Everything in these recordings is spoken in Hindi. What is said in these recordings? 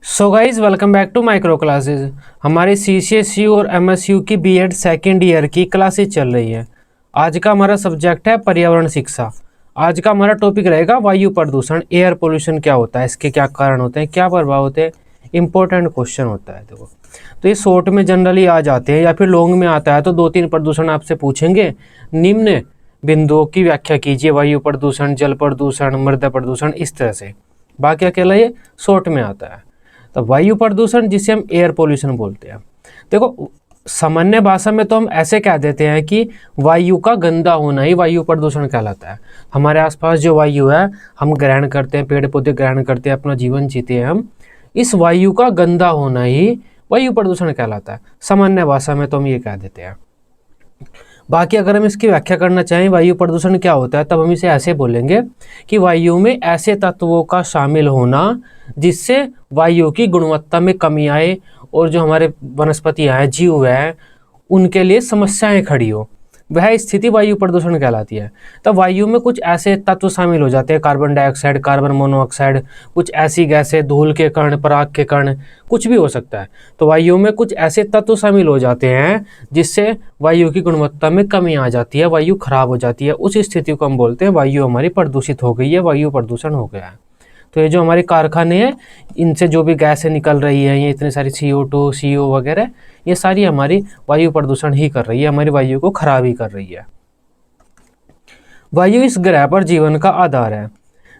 So guys welcome back to micro classes. हमारे CCSU और MSU की बीएड सेकेंड ईयर की क्लासेस चल रही है। आज का हमारा सब्जेक्ट है पर्यावरण शिक्षा। आज का हमारा टॉपिक रहेगा वायु प्रदूषण, एयर पोल्यूशन क्या होता है, इसके क्या कारण होते हैं, क्या प्रभाव होते हैं, इंपॉर्टेंट क्वेश्चन होता है। देखो तो ये शॉर्ट में जनरली आ जाते हैं या फिर लॉन्ग में आता है तो 2-3 प्रदूषण आपसे पूछेंगे। निम्न बिंदुओं की व्याख्या कीजिए, वायु प्रदूषण, जल प्रदूषण, मृदा प्रदूषण, इस तरह से। बाकी अकेला ये शॉर्ट में आता है। तो वायु प्रदूषण जिसे हम एयर पोल्यूशन बोलते हैं। देखो सामान्य भाषा में तो हम ऐसे कह देते हैं कि वायु का गंदा होना ही वायु प्रदूषण कहलाता है। हमारे आसपास जो वायु है हम ग्रहण करते हैं, पेड़ पौधे ग्रहण करते हैं, अपना जीवन जीते हैं हम, इस वायु का गंदा होना ही वायु प्रदूषण कहलाता है। सामान्य भाषा में तो हम ये कह देते हैं। बाकी अगर हम इसकी व्याख्या करना चाहें वायु प्रदूषण क्या होता है, तब हम इसे ऐसे बोलेंगे कि वायु में ऐसे तत्वों का शामिल होना जिससे वायु की गुणवत्ता में कमी आए और जो हमारे वनस्पतियाँ हैं, जीव हैं, उनके लिए समस्याएं खड़ी हो, वह स्थिति वायु प्रदूषण कहलाती है। तब वायु में कुछ ऐसे तत्व शामिल हो जाते हैं, कार्बन डाइऑक्साइड, कार्बन मोनोऑक्साइड, कुछ ऐसी गैसें, धूल के कण, पराग के कण, कुछ भी हो सकता है। तो वायु में कुछ ऐसे तत्व शामिल हो जाते हैं जिससे वायु की गुणवत्ता में कमी आ जाती है, वायु खराब हो जाती है। उस स्थिति को हम बोलते हैं वायु हमारी प्रदूषित हो गई है, वायु प्रदूषण हो गया है। तो ये जो हमारे कारखाने हैं, इनसे जो भी गैसें निकल रही है, ये इतनी सारी CO2, CO वगैरह, ये सारी हमारी वायु प्रदूषण ही कर रही है, हमारी वायु को खराब ही कर रही है। वायु इस ग्रह पर जीवन का आधार है।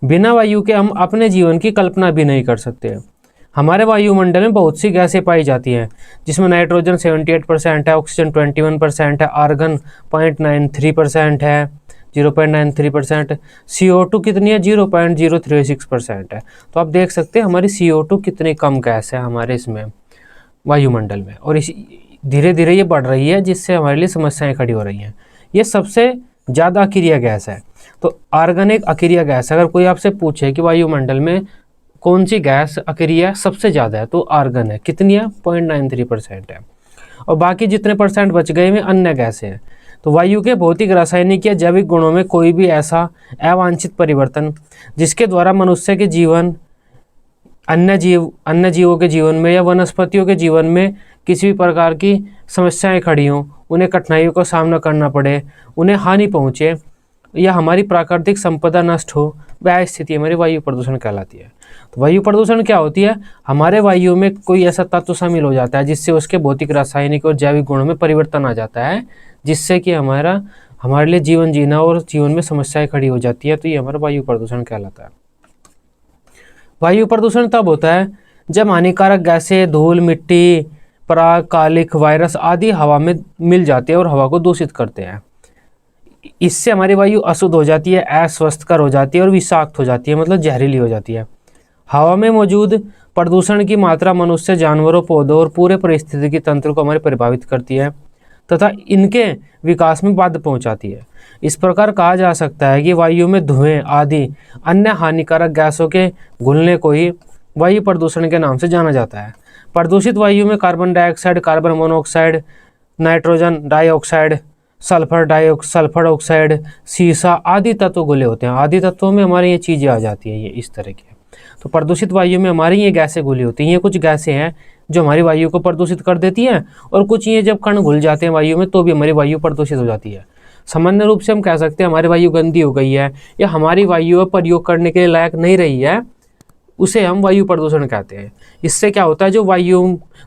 बिना वायु के हम अपने जीवन की कल्पना भी नहीं कर सकते। हमारे वायुमंडल में बहुत सी गैसें पाई जाती हैं, जिसमें नाइट्रोजन 78% है, ऑक्सीजन 21% है, आर्गन 0.93% है, 0.93%, CO2 कितनी है, 0.036% है। तो आप देख सकते हैं हमारी CO2 कितनी कम गैस है हमारे इसमें वायुमंडल में, और इस धीरे धीरे ये बढ़ रही है, जिससे हमारे लिए समस्याएं खड़ी हो रही हैं। ये सबसे ज़्यादा अक्रिय गैस है। तो आर्गन एक अक्रिय गैस है। अगर कोई आपसे पूछे कि वायुमंडल में कौन सी गैस अक्रिय सबसे ज़्यादा है, तो आर्गन है। कितनी है, 0.93% है, और बाकी जितने परसेंट बच गए में अन्य गैसें हैं। तो वायु के भौतिक, रासायनिक या जैविक गुणों में कोई भी ऐसा अवांछित परिवर्तन जिसके द्वारा मनुष्य के जीवन, अन्य जीवों के जीवन में या वनस्पतियों के जीवन में किसी भी प्रकार की समस्याएं खड़ी हों, उन्हें कठिनाइयों का सामना करना पड़े, उन्हें हानि पहुँचे या हमारी प्राकृतिक संपदा नष्ट हो, वह स्थिति हमारी वायु प्रदूषण कहलाती है। तो वायु प्रदूषण क्या होती है, हमारे वायु में कोई ऐसा तत्व शामिल हो जाता है जिससे उसके भौतिक, रासायनिक और जैविक गुणों में परिवर्तन आ जाता है, जिससे कि हमारे लिए जीवन जीना और जीवन में समस्याएं खड़ी हो जाती है। तो ये हमारा वायु प्रदूषण कहलाता है। वायु प्रदूषण तब होता है जब हानिकारक गैसें, धूल, मिट्टी, पराग, कालिख, वायरस आदि हवा में मिल जाते हैं और हवा को दूषित करते हैं। इससे हमारी वायु अशुद्ध हो जाती है, अस्वस्थकर हो जाती है और विषाक्त हो जाती है, मतलब जहरीली हो जाती है। हवा में मौजूद प्रदूषण की मात्रा मनुष्य, जानवरों, पौधों और पूरे पारिस्थितिकी तंत्र को हमारे प्रभावित करती है तथा इनके विकास में बाधा पहुंचाती है। इस प्रकार कहा जा सकता है कि वायु में धुएं आदि अन्य हानिकारक गैसों के घुलने को ही वायु प्रदूषण के नाम से जाना जाता है। प्रदूषित वायु में carbon dioxide, carbon monoxide, nitrogen dioxide, sulphur oxide, सीसा आदि तत्व घुले होते हैं। आदि तत्वों में हमारी ये चीज़ें आ जाती हैं, ये इस तरह की। तो प्रदूषित वायु में हमारी ये गैसें घुली होती हैं। ये कुछ गैसें हैं जो हमारी वायु को प्रदूषित कर देती हैं, और कुछ ये जब कण घुल जाते हैं वायु में तो भी हमारी वायु प्रदूषित हो जाती है। सामान्य रूप से हम कह सकते हैं हमारी वायु गंदी हो गई है या हमारी वायु प्रयोग करने के लायक नहीं रही है, उसे हम वायु प्रदूषण कहते हैं। इससे क्या होता है, जो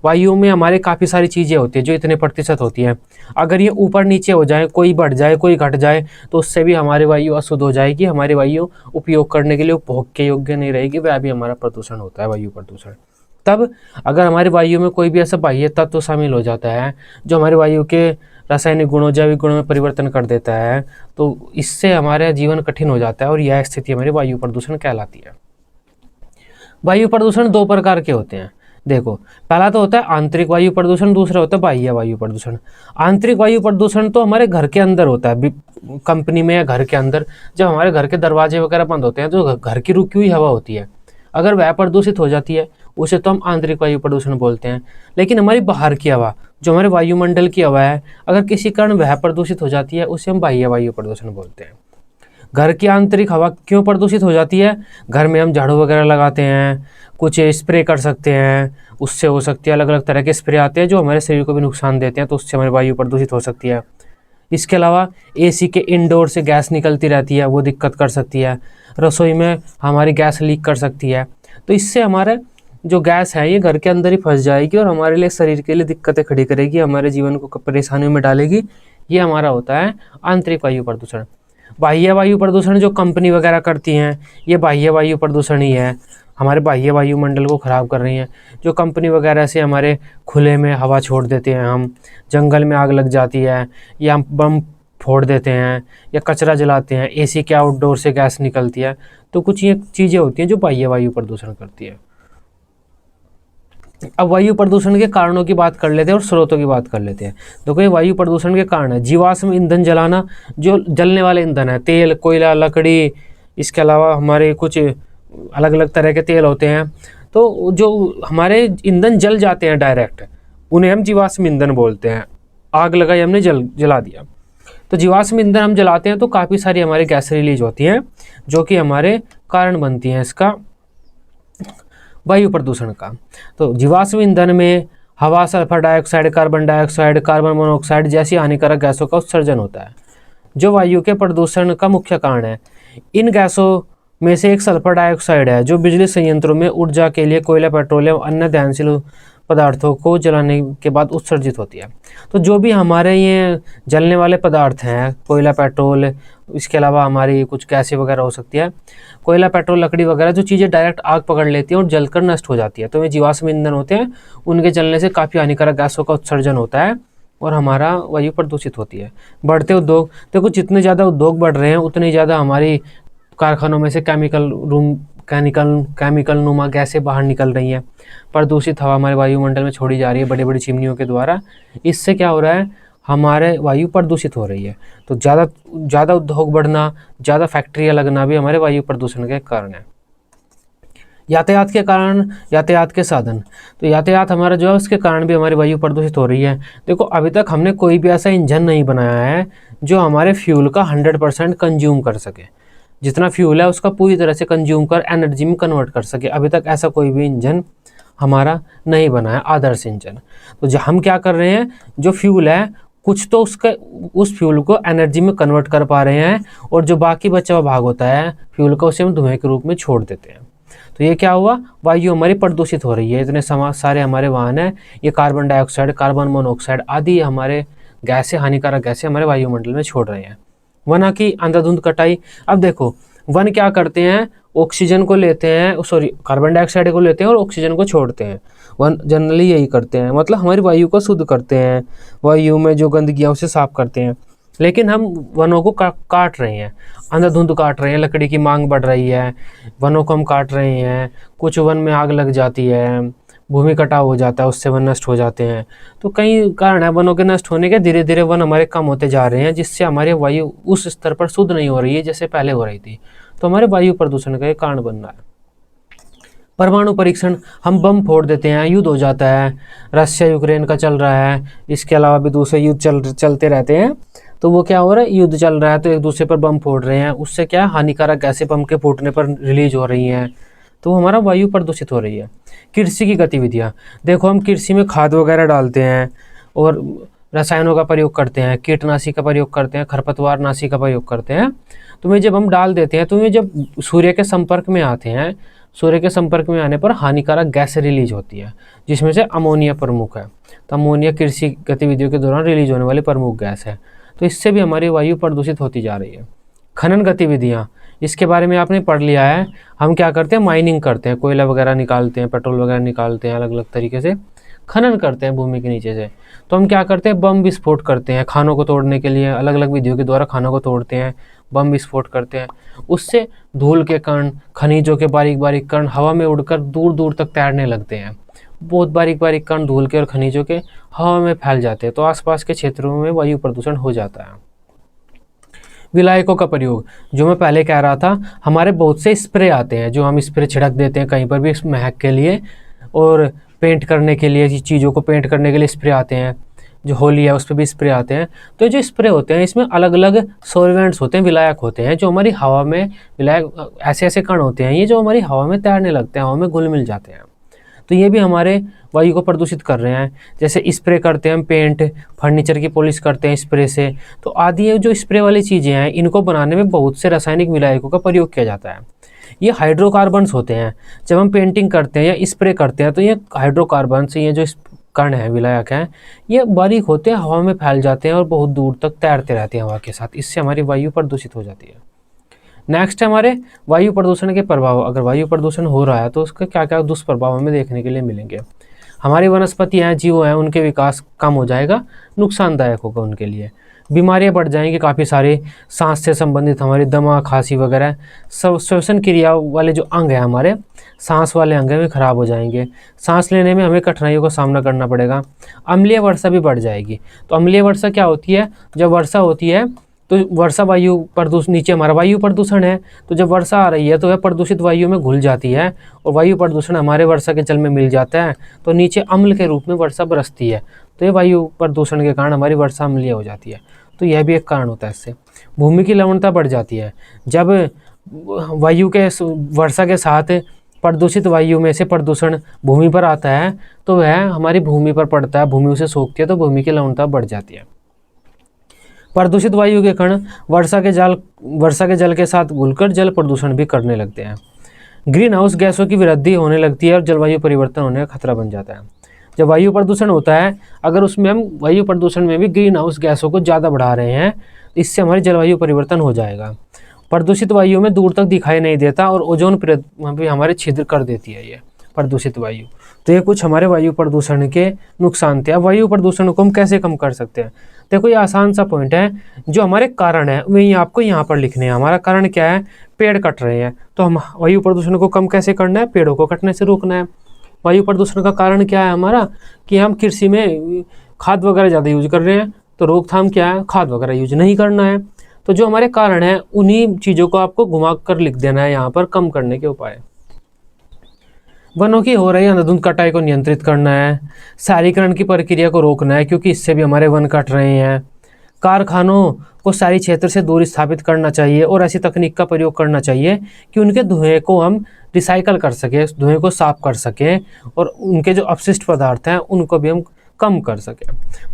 वायु में हमारे काफ़ी सारी चीज़ें होती हैं जो इतने प्रतिशत होती हैं, अगर ये ऊपर नीचे हो जाए, कोई बढ़ जाए, कोई घट जाए, तो उससे भी हमारी वायु अशुद्ध हो जाएगी, हमारी वायु उपयोग करने के लिए उपभोग के योग्य नहीं रहेगी, वह भी हमारा प्रदूषण होता है, वायु प्रदूषण। तब अगर हमारी वायु में कोई भी ऐसा बाह्य तत्व शामिल हो जाता है जो हमारी वायु के रासायनिक गुणों, जैविक गुणों में परिवर्तन कर देता है, तो इससे हमारा जीवन कठिन हो जाता है और यह स्थिति हमारी वायु प्रदूषण कहलाती है। वायु प्रदूषण 2 प्रकार के होते हैं। देखो, पहला तो होता है आंतरिक वायु प्रदूषण, दूसरा होता है बाह्य वायु प्रदूषण। आंतरिक वायु प्रदूषण तो हमारे घर के अंदर होता है, कंपनी में या घर के अंदर जब हमारे घर के दरवाजे वगैरह बंद होते हैं तो घर की रुकी हुई हवा होती है, अगर वह प्रदूषित हो जाती है उसे तो हम आंतरिक वायु प्रदूषण बोलते हैं। लेकिन हमारी बाहर की हवा, जो हमारे वायुमंडल की हवा है, अगर किसी कारण वह प्रदूषित हो जाती है उसे हम बाह्य वायु प्रदूषण बोलते हैं। घर की आंतरिक हवा क्यों प्रदूषित हो जाती है? घर में हम झाड़ू वगैरह लगाते हैं, कुछ स्प्रे कर सकते हैं, उससे हो सकती है। अलग अलग तरह के स्प्रे आते हैं जो हमारे शरीर को भी नुकसान देते हैं, तो उससे हमारी वायु प्रदूषित हो सकती है। इसके अलावा एसी के इंडोर से गैस निकलती रहती है, वो दिक्कत कर सकती है। रसोई में हमारी गैस लीक कर सकती है, तो इससे हमारे जो गैस है ये घर के अंदर ही फंस जाएगी और हमारे लिए, शरीर के लिए दिक्कतें खड़ी करेगी, हमारे जीवन को परेशानियों में डालेगी। ये हमारा होता है आंतरिक वायु प्रदूषण। बाह्य वायु प्रदूषण जो कंपनी वगैरह करती हैं, ये बाह्य वायु प्रदूषण ही है, हमारे बाह्य वायुमंडल को ख़राब कर रही हैं। जो कंपनी वगैरह से हमारे खुले में हवा छोड़ देते हैं, हम जंगल में आग लग जाती है, या हम बम फोड़ देते हैं, या कचरा जलाते हैं, एसी के आउटडोर से गैस निकलती है, तो कुछ ये चीज़ें होती हैं जो बाह्य वायु प्रदूषण करती है। अब वायु प्रदूषण के कारणों की बात कर लेते हैं और स्रोतों की बात कर लेते हैं। देखो ये वायु प्रदूषण के कारण है जीवाश्म ईंधन जलाना, जो जलने वाले ईंधन है, तेल, कोयला, लकड़ी, इसके अलावा हमारे कुछ अलग अलग तरह के तेल होते हैं, तो जो हमारे ईंधन जल जाते हैं डायरेक्ट, उन्हें हम जीवाश्म ईंधन बोलते हैं। आग लगाई हमने, जला दिया, तो जीवाश्म ईंधन हम जलाते हैं तो काफ़ी सारी हमारी गैस रिलीज होती हैं जो कि हमारे कारण बनती हैं इसका वायु प्रदूषण का। तो जीवाश्म ईंधन में हवा, sulphur dioxide, carbon dioxide, carbon monoxide जैसी हानिकारक गैसों का उत्सर्जन होता है जो वायु के प्रदूषण का मुख्य कारण है। इन गैसों में से एक सल्फर डाइऑक्साइड है जो बिजली संयंत्रों में ऊर्जा के लिए कोयला, पेट्रोलियम, अन्य दहनशील पदार्थों को जलाने के बाद उत्सर्जित होती है। तो जो भी हमारे ये जलने वाले पदार्थ हैं, कोयला, पेट्रोल, इसके अलावा हमारी कुछ गैसें वगैरह हो सकती है, कोयला, पेट्रोल, लकड़ी वगैरह, जो चीज़ें डायरेक्ट आग पकड़ लेती हैं और जलकर नष्ट हो जाती है, तो ये जीवाश्म ईंधन होते हैं। उनके जलने से काफ़ी हानिकारक गैसों का उत्सर्जन होता है और हमारा वायु प्रदूषित होती है। बढ़ते उद्योग, देखो जितने ज़्यादा उद्योग बढ़ रहे हैं उतनी ज़्यादा हमारी कारखानों में से केमिकल नुमा गैसें बाहर निकल रही हैं। प्रदूषित हवा हमारे वायुमंडल में छोड़ी जा रही है बड़ी बड़ी चिमनियों के द्वारा। इससे क्या हो रहा है, हमारे वायु प्रदूषित हो रही है। तो ज़्यादा उद्योग बढ़ना, ज़्यादा फैक्ट्रियाँ लगना भी हमारे वायु प्रदूषण के कारण है। यातायात के कारण, यातायात के साधन, तो यातायात हमारा जो है उसके कारण भी हमारी वायु प्रदूषित हो रही है। देखो अभी तक हमने कोई भी ऐसा इंजन नहीं बनाया है जो हमारे फ्यूल का 100% कंज्यूम कर सके, जितना फ्यूल है उसका पूरी तरह से कंज्यूम कर एनर्जी में कन्वर्ट कर सके। अभी तक ऐसा कोई भी इंजन हमारा नहीं बना है, आदर्श इंजन। तो जो हम क्या कर रहे हैं, जो फ्यूल है कुछ तो उस फ्यूल को एनर्जी में कन्वर्ट कर पा रहे हैं, और जो बाकी बचा हुआ भाग होता है फ्यूल का, उसे हम धुएं के रूप में छोड़ देते हैं। तो ये क्या हुआ, वायु हमारी प्रदूषित हो रही है। इतने सारे हमारे वाहन हैं, ये कार्बन डाइऑक्साइड, कार्बन मोनोऑक्साइड आदि हमारे गैसें, हानिकारक गैसें हमारे वायुमंडल में छोड़ रहे हैं। वन की अंधाधुंध कटाई, अब देखो वन क्या करते हैं, ऑक्सीजन को लेते हैं, कार्बन डाइऑक्साइड को लेते हैं और ऑक्सीजन को छोड़ते हैं। वन जनरली यही करते हैं, मतलब हमारी वायु को शुद्ध करते हैं, वायु में जो गंदगी है उसे साफ करते हैं। लेकिन हम वनों को काट रहे हैं, अंधाधुंध काट रहे हैं, लकड़ी की मांग बढ़ रही है, वनों को हम काट रहे हैं, कुछ वन में आग लग जाती है, भूमि कटाव हो जाता है, उससे वन नष्ट हो जाते हैं। तो कई कारण है वनों के नष्ट होने के, धीरे धीरे वन हमारे कम होते जा रहे हैं, जिससे हमारी वायु उस स्तर पर शुद्ध नहीं हो रही है जैसे पहले हो रही थी। तो हमारे वायु प्रदूषण का एक कारण बन रहा है। परमाणु परीक्षण, हम बम फोड़ देते हैं, युद्ध हो जाता है, रशिया यूक्रेन का चल रहा है, इसके अलावा भी दूसरे युद्ध चलते रहते हैं। तो वो क्या हो रहा है, युद्ध चल रहा है तो एक दूसरे पर बम फोड़ रहे हैं, उससे क्या हानिकारक गैसें बम के फूटने पर रिलीज हो रही हैं, तो हमारा वायु प्रदूषित हो रही है। कृषि की गतिविधियाँ, देखो हम कृषि में खाद वगैरह डालते हैं और रसायनों का प्रयोग करते हैं, कीटनाशी का प्रयोग करते हैं, खरपतवार नाशी का प्रयोग करते हैं। तो ये जब हम डाल देते हैं तो ये जब सूर्य के संपर्क में आते हैं, सूर्य के संपर्क में आने पर हानिकारक गैस रिलीज होती है, जिसमें से अमोनिया प्रमुख है। तो अमोनिया कृषि गतिविधियों के दौरान रिलीज होने वाली प्रमुख गैस है। तो इससे भी हमारी वायु प्रदूषित होती जा रही है। खनन गतिविधियाँ, इसके बारे में आपने पढ़ लिया है। हम क्या करते हैं, माइनिंग करते हैं, कोयला वगैरह निकालते हैं, पेट्रोल वगैरह निकालते हैं, अलग अलग तरीके से खनन करते हैं भूमि के नीचे से। तो हम क्या करते हैं, बम विस्फोट करते हैं खानों को तोड़ने के लिए, अलग अलग विधियों के द्वारा खानों को तोड़ते हैं, बम विस्फोट करते हैं। उससे धूल के कण, खनिजों के बारीक बारीक कण हवा में उड़कर दूर दूर तक तैरने लगते हैं। बहुत बारीक बारीक कण धूल के और खनिजों के हवा में फैल जाते हैं, तो आसपास के क्षेत्रों में वायु प्रदूषण हो जाता है। विलायकों का प्रयोग, जो मैं पहले कह रहा था, हमारे बहुत से स्प्रे आते हैं जो हम स्प्रे छिड़क देते हैं कहीं पर भी महक के लिए, और पेंट करने के लिए, चीज़ों को पेंट करने के लिए स्प्रे आते हैं। जो होली है उस पर भी स्प्रे आते हैं। तो ये जो स्प्रे होते हैं इसमें अलग अलग सॉल्वेंट्स होते हैं, विलायक होते हैं, जो हमारी हवा में विलायक ऐसे ऐसे कण होते हैं ये जो हमारी हवा में तैरने लगते हैं, हवा में घुल मिल जाते हैं। तो ये भी हमारे वायु को प्रदूषित कर रहे हैं। जैसे स्प्रे करते हैं हम पेंट, फर्नीचर की पॉलिश करते हैं स्प्रे से, तो आदि ये जो स्प्रे वाली चीज़ें हैं इनको बनाने में बहुत से रासायनिक विलायकों का प्रयोग किया जाता है। ये हाइड्रोकार्बन्स होते हैं। जब हम पेंटिंग करते हैं या स्प्रे करते हैं तो ये हाइड्रोकार्बन्स, ये जो कण है, विलायक हैं, ये बारीक होते हैं, हवा में फैल जाते हैं और बहुत दूर तक तैरते रहते हैं हवा के साथ। इससे हमारी वायु प्रदूषित हो जाती है। नेक्स्ट है हमारे वायु प्रदूषण के प्रभाव। अगर वायु प्रदूषण हो रहा है तो उसके क्या क्या दुष्प्रभाव हमें देखने के लिए मिलेंगे। हमारी वनस्पति हैं, जीव हैं, उनके विकास कम हो जाएगा, नुकसानदायक होगा उनके लिए। बीमारियां बढ़ जाएंगी काफ़ी सारी, सांस से संबंधित हमारी दमा, खांसी वगैरह, सब श्वसन क्रिया वाले जो अंग हैं हमारे सांस वाले अंग में खराब हो जाएंगे। सांस लेने में हमें कठिनाइयों का सामना करना पड़ेगा। अम्लीय वर्षा भी बढ़ जाएगी। तो अम्लीय वर्षा क्या होती है? जब वर्षा होती है तो वर्षा वायु प्रदूषण, नीचे हमारा वायु प्रदूषण है, तो जब वर्षा आ रही है तो वह प्रदूषित वायु में घुल जाती है और वायु प्रदूषण हमारे वर्षा के जल में मिल जाता है, तो नीचे अम्ल के रूप में वर्षा बरसती है। तो ये वायु प्रदूषण के कारण हमारी वर्षा अम्लीय हो जाती है। तो यह भी एक कारण होता है इससे। भूमि की लवणता बढ़ जाती है। जब वायु के वर्षा के साथ प्रदूषित वायु में से प्रदूषण भूमि पर आता है तो वह हमारी भूमि पर पड़ता है, भूमि उसे सोखती है, तो भूमि की लवणता बढ़ जाती है। प्रदूषित वायु के कण वर्षा के जल के साथ घुलकर जल प्रदूषण भी करने लगते हैं। ग्रीन हाउस गैसों की वृद्धि होने लगती है और जलवायु परिवर्तन होने का खतरा बन जाता है। जब वायु प्रदूषण होता है, अगर उसमें हम वायु प्रदूषण में भी ग्रीन हाउस गैसों को ज़्यादा बढ़ा रहे हैं, इससे हमारी जलवायु परिवर्तन हो जाएगा। प्रदूषित वायु में दूर तक दिखाई नहीं देता और ओजोन परत भी हमारे छिद्र कर देती है ये प्रदूषित वायु। तो ये कुछ हमारे वायु प्रदूषण के नुकसान थे। अब वायु प्रदूषण को हम कैसे कम कर सकते हैं? देखो, ये आसान सा पॉइंट है। जो हमारे कारण है वही आपको यहाँ पर लिखने हैं। हमारा कारण क्या है? पेड़ कट रहे हैं। तो हम वायु प्रदूषण को कम कैसे करना है? पेड़ों को कटने से रोकना है। वायु प्रदूषण का कारण क्या है हमारा? कि हम कृषि में खाद वगैरह ज़्यादा यूज कर रहे हैं। तो रोकथाम क्या है? खाद वगैरह यूज नहीं करना है। तो जो हमारे कारण है उन्हीं चीज़ों को आपको घुमा कर लिख देना है यहाँ पर कम करने के उपाय। वनों की हो रही अंधाधुंध कटाई को नियंत्रित करना है। शहरीकरण की प्रक्रिया को रोकना है, क्योंकि इससे भी हमारे वन कट रहे हैं। कारखानों को शहरी क्षेत्र से दूरी स्थापित करना चाहिए और ऐसी तकनीक का प्रयोग करना चाहिए कि उनके धुएं को हम रिसाइकल कर सकें, धुएं को साफ कर सकें और उनके जो अपशिष्ट पदार्थ हैं उनको भी हम कम कर सकें।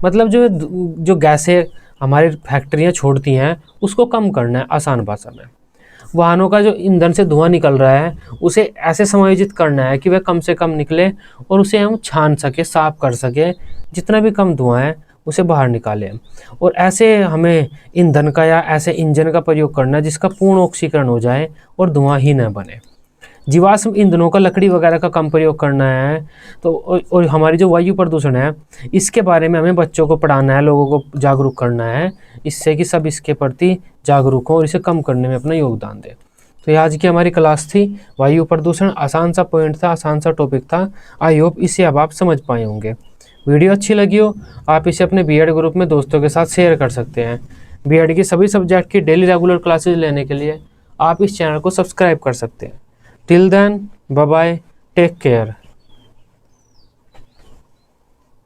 मतलब जो गैसें हमारी फैक्ट्रियाँ छोड़ती हैं उसको कम करना है आसान भाषा में। वाहनों का जो ईंधन से धुआं निकल रहा है उसे ऐसे समायोजित करना है कि वह कम से कम निकले और उसे हम छान सके, साफ कर सके, जितना भी कम धुआं है उसे बाहर निकालें। और ऐसे हमें ईंधन का या ऐसे इंजन का प्रयोग करना है जिसका पूर्ण ऑक्सीकरण हो जाए और धुआं ही न बने। जीवाश्म ईंधनों का, लकड़ी वगैरह का कम प्रयोग करना है। तो और हमारी जो वायु प्रदूषण है इसके बारे में हमें बच्चों को पढ़ाना है, लोगों को जागरूक करना है, इससे कि सब इसके प्रति जागरूक हों और इसे कम करने में अपना योगदान दें। तो ये आज की हमारी क्लास थी वायु प्रदूषण। आसान सा पॉइंट था, आसान सा टॉपिक था। आई होप इसे अब आप समझ पाए होंगे। वीडियो अच्छी लगी हो आप इसे अपने बीएड ग्रुप में दोस्तों के साथ शेयर कर सकते हैं। बीएड की सभी सब्जेक्ट की डेली रेगुलर क्लासेज लेने के लिए आप इस चैनल को सब्सक्राइब कर सकते हैं। Till then, bye bye, take care.